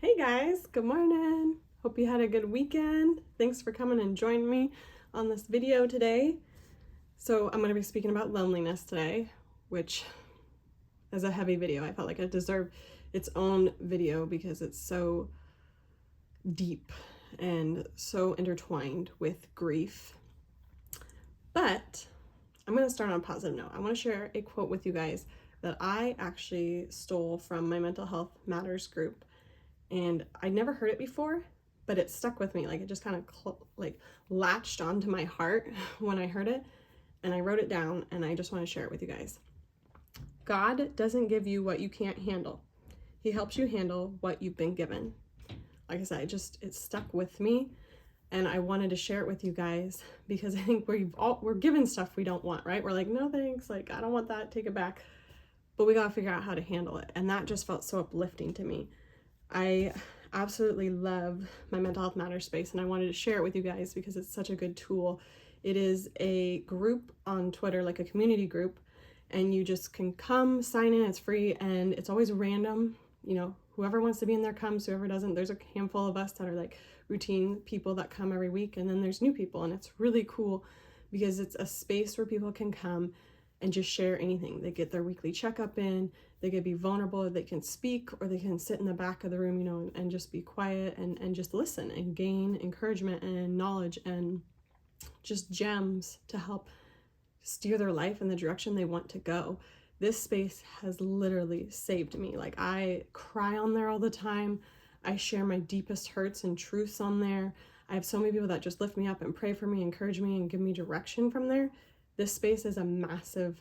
Hey guys, good morning. Hope you had a good weekend. Thanks for coming and joining me on this video today. So I'm going to be speaking about loneliness today, which is a heavy video. I felt like it deserved its own video because it's so deep and so intertwined with grief. But I'm going to start on a positive note. I want to share a quote with you guys that I actually stole from my Mental Health Matters group. And I never heard it before, but it stuck with me. Like, it just kind of latched onto my heart when I heard it, and I wrote it down, and I just want to share it with you guys. God doesn't give you what you can't handle. He helps you handle what you've been given. Like I said, it stuck with me, and I wanted to share it with you guys because I think we're given stuff we don't want, right? We're like, no thanks, like I don't want that, take it back. But we gotta figure out how to handle it, and that just felt so uplifting to me. I absolutely love my Mental Health Matters space, and I wanted to share it with you guys because it's such a good tool. It is a group on Twitter, like a community group, and you just can come, sign in, it's free, and it's always random. You know, whoever wants to be in there comes, whoever doesn't. There's a handful of us that are like routine people that come every week, and then there's new people, and it's really cool because it's a space where people can come and just share anything. They get their weekly checkup in, they can be vulnerable, they can speak, or they can sit in the back of the room, you know, and just be quiet and just listen and gain encouragement and knowledge and just gems to help steer their life in the direction they want to go. This space has literally saved me. Like, I cry on there all the time. I share my deepest hurts and truths on there. I have so many people that just lift me up and pray for me, encourage me, and give me direction from there. This space is a massive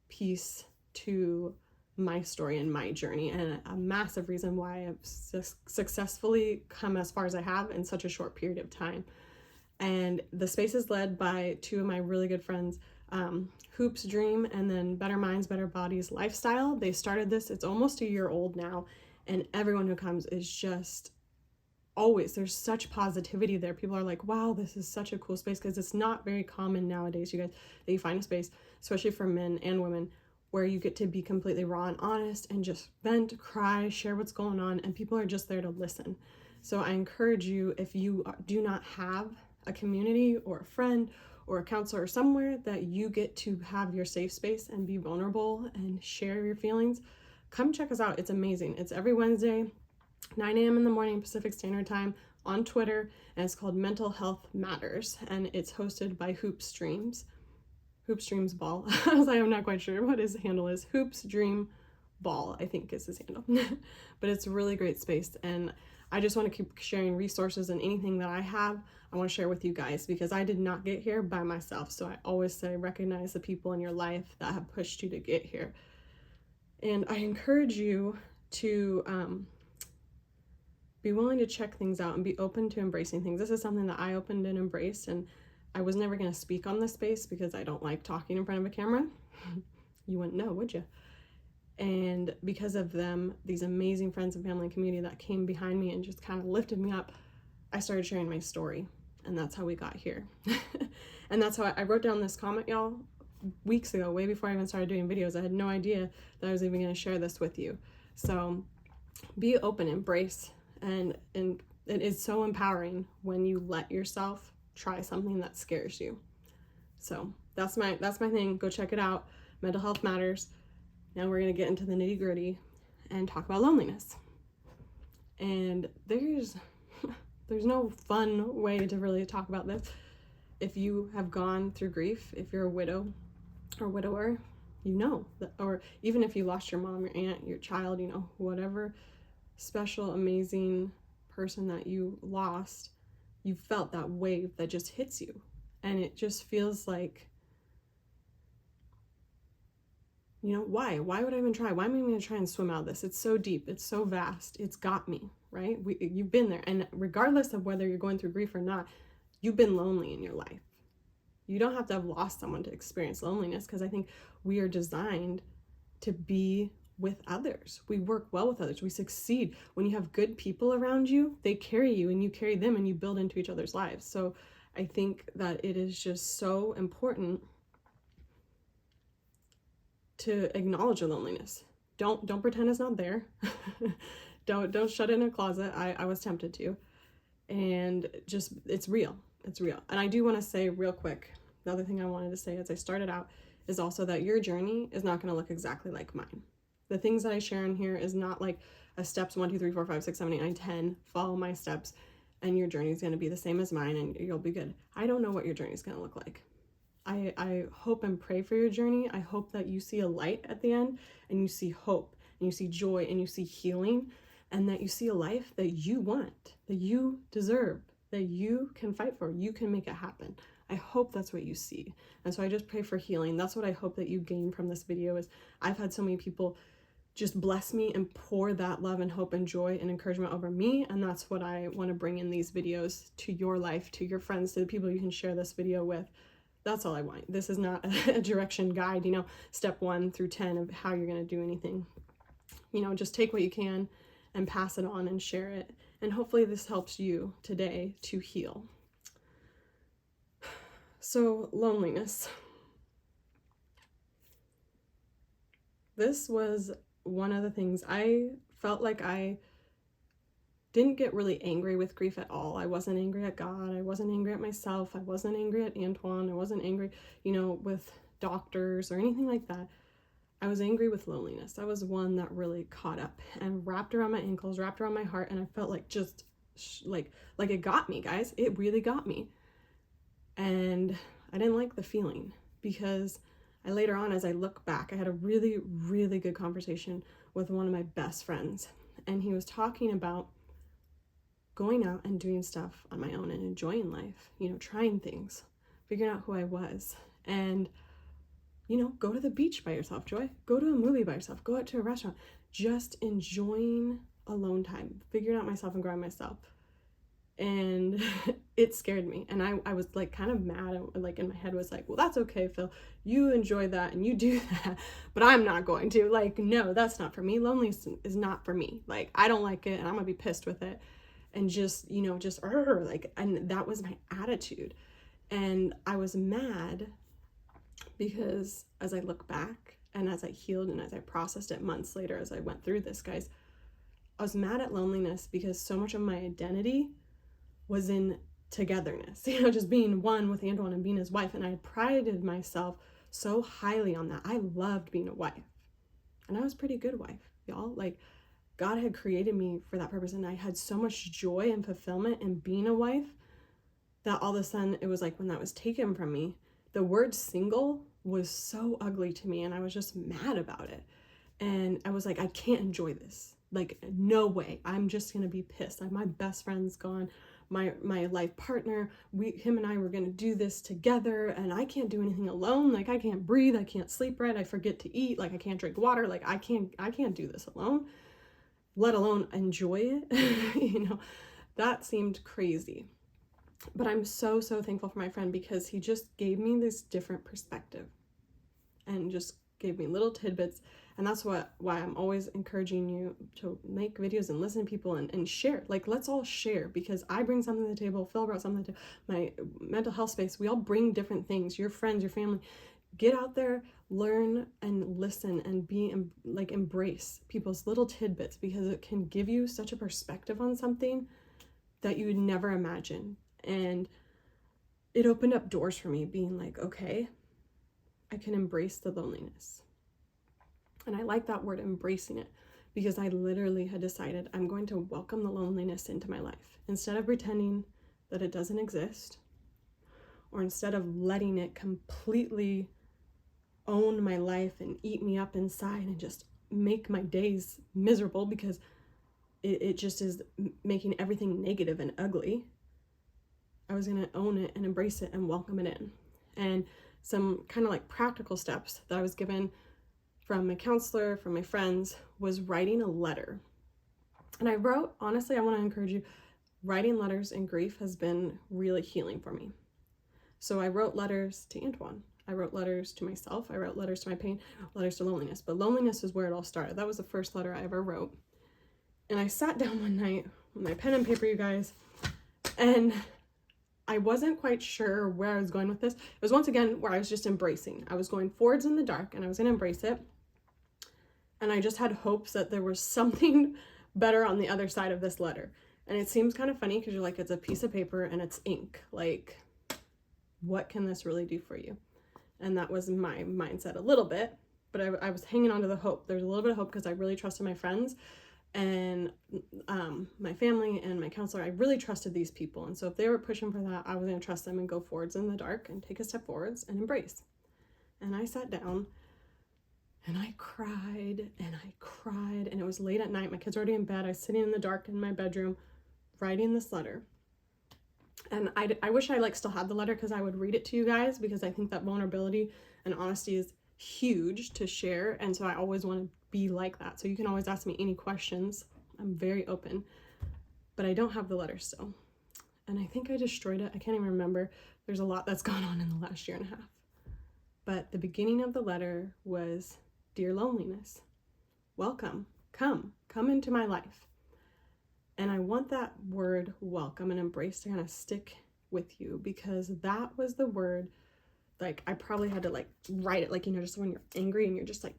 piece to my story and my journey, and a massive reason why I've successfully come as far as I have in such a short period of time. And the space is led by two of my really good friends, Hoops Dream and then Better Minds, Better Bodies Lifestyle. They started this, it's almost a year old now, and everyone who comes is just always, there's such positivity there. People are like, wow, this is such a cool space, because it's not very common nowadays, you guys, that you find a space, especially for men and women, where you get to be completely raw and honest and just vent, cry, share what's going on, and people are just there to listen. So I encourage you, if you do not have a community or a friend or a counselor or somewhere that you get to have your safe space and be vulnerable and share your feelings, come check us out. It's amazing. It's every Wednesday, 9 a.m. in the morning Pacific Standard Time on Twitter, and it's called Mental Health Matters, and it's hosted by Hoops Dreams Ball. I was like, I'm not quite sure what his handle is. Hoops Dream Ball, I think, is his handle. But it's a really great space, and I just want to keep sharing resources, and anything that I have, I want to share with you guys, because I did not get here by myself. So I always say, recognize the people in your life that have pushed you to get here. And I encourage you to be willing to check things out and be open to embracing things. This is something that I opened and embraced, and I was never going to speak on this space because I don't like talking in front of a camera. You wouldn't know, would you? And because of them, these amazing friends and family and community that came behind me and just kind of lifted me up, I started sharing my story, and that's how we got here. And that's how I wrote down this comment, y'all, weeks ago, way before I even started doing videos. I had no idea that I was even going to share this with you. So be open, embrace, and it is so empowering when you let yourself try something that scares you. So that's my thing. Go check it out. Mental Health Matters. Now we're going to get into the nitty-gritty and talk about loneliness. And there's no fun way to really talk about this. If you have gone through grief, if you're a widow or widower, you know that, or even if you lost your mom, your aunt, your child, you know, whatever special, amazing person that you lost, you felt that wave that just hits you, and it just feels like, you know, why would I even try? Why am I even going to try and swim out of this? It's so deep, it's so vast, it's got me, right? You've been there, and regardless of whether you're going through grief or not, you've been lonely in your life. You don't have to have lost someone to experience loneliness, because I think we are designed to be with others. We work well with others. We succeed. When you have good people around you, they carry you and you carry them, and you build into each other's lives. So I think that it is just so important to acknowledge your loneliness. Don't pretend it's not there. Don't shut it in a closet. I was tempted to. And just, it's real. It's real. And I do want to say real quick, the other thing I wanted to say as I started out is also that your journey is not going to look exactly like mine. The things that I share in here is not like a steps 1, 2, 3, 4, 5, 6, 7, 8, 9, 10, follow my steps, and your journey is going to be the same as mine and you'll be good. I don't know what your journey is going to look like. I hope and pray for your journey. I hope that you see a light at the end, and you see hope, and you see joy, and you see healing, and that you see a life that you want, that you deserve, that you can fight for, you can make it happen. I hope that's what you see. And so I just pray for healing. That's what I hope that you gain from this video. Is I've had so many people just bless me and pour that love and hope and joy and encouragement over me, and that's what I want to bring in these videos to your life, to your friends, to the people you can share this video with. That's all I want. This is not a direction guide, step 1 through 10 of how you're going to do anything. Just take what you can and pass it on and share it. And hopefully this helps you today to heal. So, loneliness. This was one of the things I felt like I didn't get really angry with grief at all. I wasn't angry at God. I wasn't angry at myself. I wasn't angry at Antoine. I wasn't angry, with doctors or anything like that. I was angry with loneliness. That was one that really caught up and wrapped around my ankles, wrapped around my heart, and I felt like just like it got me, guys. It really got me. And I didn't like the feeling, because I later on, as I look back, I had a really, really good conversation with one of my best friends, and he was talking about going out and doing stuff on my own and enjoying life, trying things, figuring out who I was, and, go to the beach by yourself, Joy, go to a movie by yourself, go out to a restaurant, just enjoying alone time, figuring out myself and growing myself. And it scared me, and I was like kind of mad, like in my head was like, well, that's okay, Phil, you enjoy that and you do that, but I'm not going to. Like, no, that's not for me. Loneliness is not for me. Like, I don't like it, and I'm gonna be pissed with it, and just and that was my attitude. And I was mad because as I look back and as I healed and as I processed it months later, as I went through this, guys, I was mad at loneliness because so much of my identity was in togetherness, just being one with Antoine and being his wife. And I prided myself so highly on that. I loved being a wife, and I was a pretty good wife, y'all. Like, God had created me for that purpose, and I had so much joy and fulfillment in being a wife that all of a sudden it was like when that was taken from me, the word single was so ugly to me, and I was just mad about it. And I was like, I can't enjoy this. Like, no way. I'm just gonna be pissed. Like, my best friend's gone, my life partner, him and I were gonna do this together, and I can't do anything alone. Like, I can't breathe, I can't sleep right, I forget to eat, like I can't drink water, like I can't do this alone, let alone enjoy it. That seemed crazy. But I'm so thankful for my friend, because he just gave me this different perspective and just gave me little tidbits. And that's why I'm always encouraging you to make videos and listen to people and share. Like, let's all share, because I bring something to the table, Phil brought something to my mental health space. We all bring different things. Your friends, your family, get out there, learn and listen, and embrace people's little tidbits, because it can give you such a perspective on something that you would never imagine. And it opened up doors for me, being like, okay, I can embrace the loneliness. And I like that word, embracing it, because I literally had decided I'm going to welcome the loneliness into my life. Instead of pretending that it doesn't exist, or instead of letting it completely own my life and eat me up inside and just make my days miserable, because it just is making everything negative and ugly, I was going to own it and embrace it and welcome it in. And some kind of like practical steps that I was given from my counselor, from my friends, was writing a letter. And I wrote, honestly, I want to encourage you, writing letters in grief has been really healing for me. So I wrote letters to Antoine. I wrote letters to myself. I wrote letters to my pain, letters to loneliness. But loneliness is where it all started. That was the first letter I ever wrote. And I sat down one night with my pen and paper, you guys, and I wasn't quite sure where I was going with this. It was once again where I was just embracing. I was going forwards in the dark, and I was going to embrace it. And I just had hopes that there was something better on the other side of this letter. And it seems kind of funny because you're like, it's a piece of paper and it's ink. Like, what can this really do for you? And that was my mindset a little bit, but I was hanging on to the hope. There's a little bit of hope because I really trusted my friends and my family and my counselor. I really trusted these people. And so if they were pushing for that, I was going to trust them and go forwards in the dark and take a step forwards and embrace. And I sat down and I cried and I cried, and it was late at night. My kids were already in bed. I was sitting in the dark in my bedroom writing this letter. And I wish I like still had the letter because I would read it to you guys, because I think that vulnerability and honesty is huge to share. And so I always want to be like that. So you can always ask me any questions. I'm very open, but I don't have the letter still. And I think I destroyed it. I can't even remember. There's a lot that's gone on in the last year and a half. But the beginning of the letter was, "Dear loneliness, welcome, come into my life." And I want that word welcome and embrace to kind of stick with you, because that was the word, like, I probably had to like write it, like, you know, just when you're angry and you're just like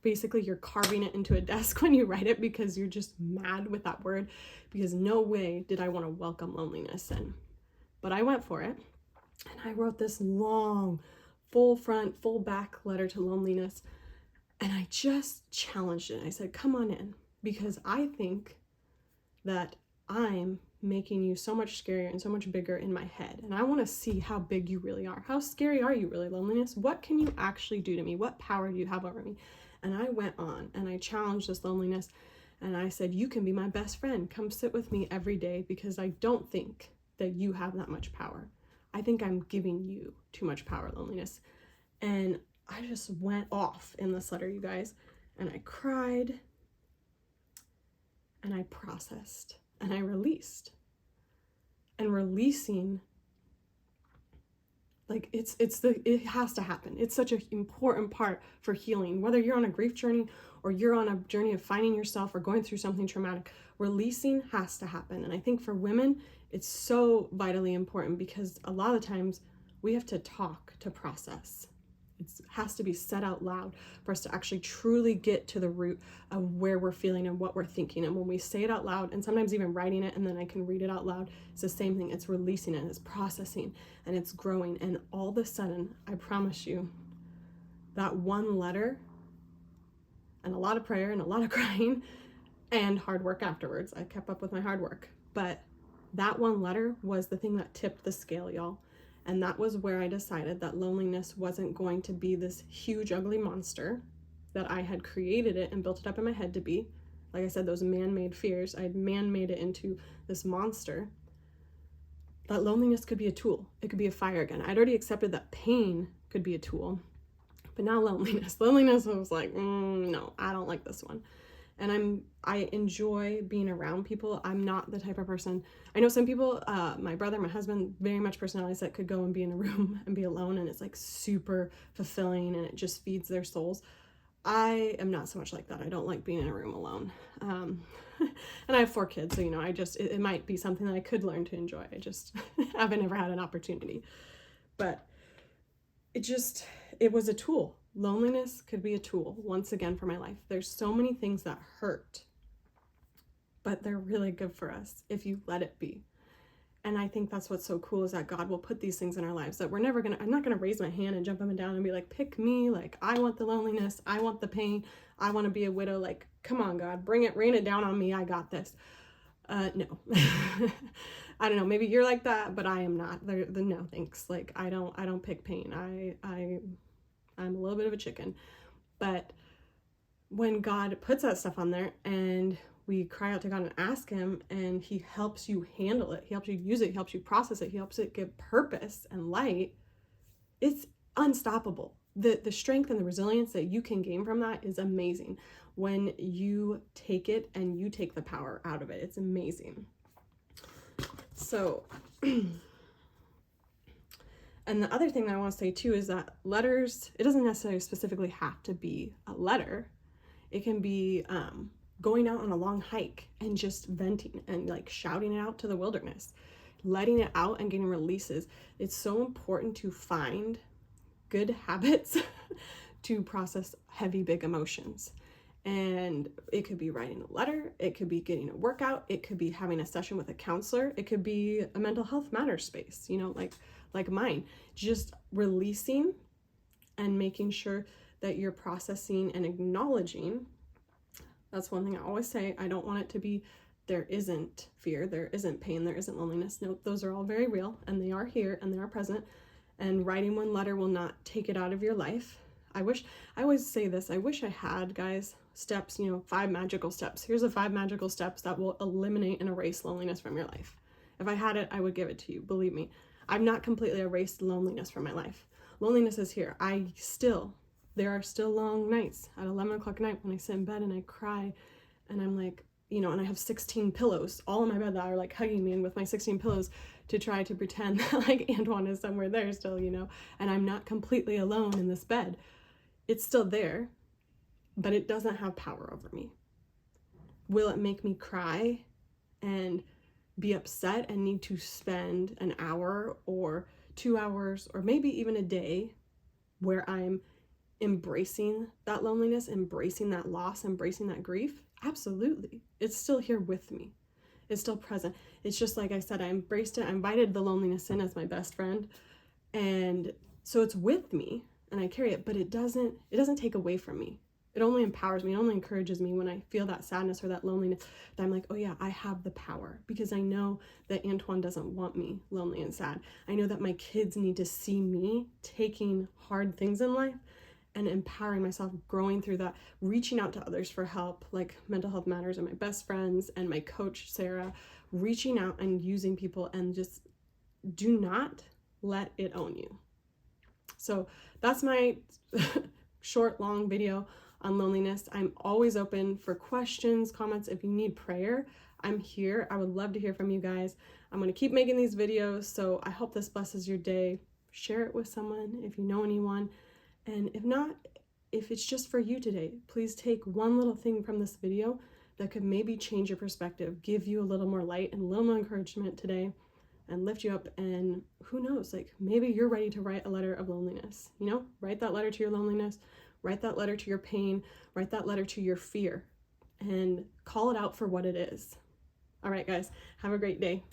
basically you're carving it into a desk when you write it, because you're just mad with that word, because no way did I want to welcome loneliness. But I went for it, and I wrote this long, full front, full back letter to loneliness, and I just challenged it. I said, come on in, because I think that I'm making you so much scarier and so much bigger in my head. And I want to see how big you really are. How scary are you really, loneliness? What can you actually do to me? What power do you have over me? And I went on and I challenged this loneliness, and I said, you can be my best friend. Come sit with me every day, because I don't think that you have that much power. I think I'm giving you too much power, loneliness. And I just went off in this letter, you guys, and I cried, and I processed, and I released. And releasing, like, it has to happen. It's such an important part for healing. Whether you're on a grief journey or you're on a journey of finding yourself or going through something traumatic, releasing has to happen. And I think for women, it's so vitally important, because a lot of times we have to talk to process. It has to be said out loud for us to actually truly get to the root of where we're feeling and what we're thinking. And when we say it out loud, and sometimes even writing it and then I can read it out loud, it's the same thing. It's releasing it, it's processing, and it's growing. And all of a sudden, I promise you, that one letter and a lot of prayer and a lot of crying and hard work afterwards. I kept up with my hard work. But that one letter was the thing that tipped the scale, y'all. And that was where I decided that loneliness wasn't going to be this huge, ugly monster that I had created it and built it up in my head to be. Like I said, those man-made fears, I had man-made it into this monster. That loneliness could be a tool. It could be a fire gun. I'd already accepted that pain could be a tool, but now loneliness. Loneliness was like, no, I don't like this one. And I enjoy being around people. I'm not the type of person, I know some people, my brother, my husband, very much personalities that could go and be in a room and be alone, and it's like super fulfilling and it just feeds their souls. I am not so much like that. I don't like being in a room alone. And I have 4 kids, so, you know, it might be something that I could learn to enjoy. I just haven't ever had an opportunity. But it was a tool. Loneliness could be a tool, once again, for my life. There's so many things that hurt, but they're really good for us if you let it be. And I think that's what's so cool, is that God will put these things in our lives that I'm not gonna raise my hand and jump up and down and be like, pick me, like, I want the loneliness, I want the pain, I want to be a widow. Like, come on, God, rain it down on me, I got this. No. I don't know, maybe you're like that, but I am not. No, thanks. Like, I don't pick pain. I'm a little bit of a chicken. But when God puts that stuff on there and we cry out to God and ask him, and he helps you handle it, he helps you use it, he helps you process it, he helps it give purpose and light, it's unstoppable. The strength and the resilience that you can gain from that is amazing when you take it and you take the power out of it. It's amazing. So and the other thing that I want to say too is that letters, it doesn't necessarily specifically have to be a letter. It can be going out on a long hike and just venting and like shouting it out to the wilderness, letting it out and getting releases. It's so important to find good habits to process heavy, big emotions. And it could be writing a letter, it could be getting a workout, it could be having a session with a counselor, it could be a mental health matters space, you know, like mine. Just releasing and making sure that you're processing and acknowledging. That's one thing I always say. I don't want it to be there isn't fear, there isn't pain, there isn't loneliness. No, those are all very real, and they are here and they are present. And writing one letter will not take it out of your life. I always say this, I wish I had, guys, steps, you know, 5 magical steps. Here's the 5 magical steps that will eliminate and erase loneliness from your life. If I had it, I would give it to you. Believe me, I've not completely erased loneliness from my life. Loneliness is here. There are still long nights at 11 o'clock at night when I sit in bed and I cry and I'm like, you know, and I have 16 pillows all in my bed that are like hugging me, and with my 16 pillows to try to pretend that like Antoine is somewhere there still, you know, and I'm not completely alone in this bed. It's still there, but it doesn't have power over me. Will it make me cry and be upset and need to spend an hour or 2 hours or maybe even a day where I'm embracing that loneliness, embracing that loss, embracing that grief? Absolutely. It's still here with me. It's still present. It's just like I said, I embraced it. I invited the loneliness in as my best friend. And so it's with me and I carry it, but it doesn't take away from me. It only empowers me. It only encourages me when I feel that sadness or that loneliness, that I'm like, oh yeah, I have the power, because I know that Antoine doesn't want me lonely and sad. I know that my kids need to see me taking hard things in life and empowering myself, growing through that, reaching out to others for help, like Mental Health Matters and my best friends and my coach, Sarah, reaching out and using people, and just do not let it own you. So that's my short, long video on loneliness. I'm always open for questions, comments. If you need prayer, I'm here. I would love to hear from you guys. I'm going to keep making these videos, so I hope this blesses your day. Share it with someone if you know anyone. And if not, if it's just for you today, please take one little thing from this video that could maybe change your perspective, give you a little more light and a little more encouragement today, and lift you up. And who knows, like maybe you're ready to write a letter of loneliness, you know, write that letter to your loneliness, write that letter to your pain, write that letter to your fear, and call it out for what it is. All right, guys, have a great day.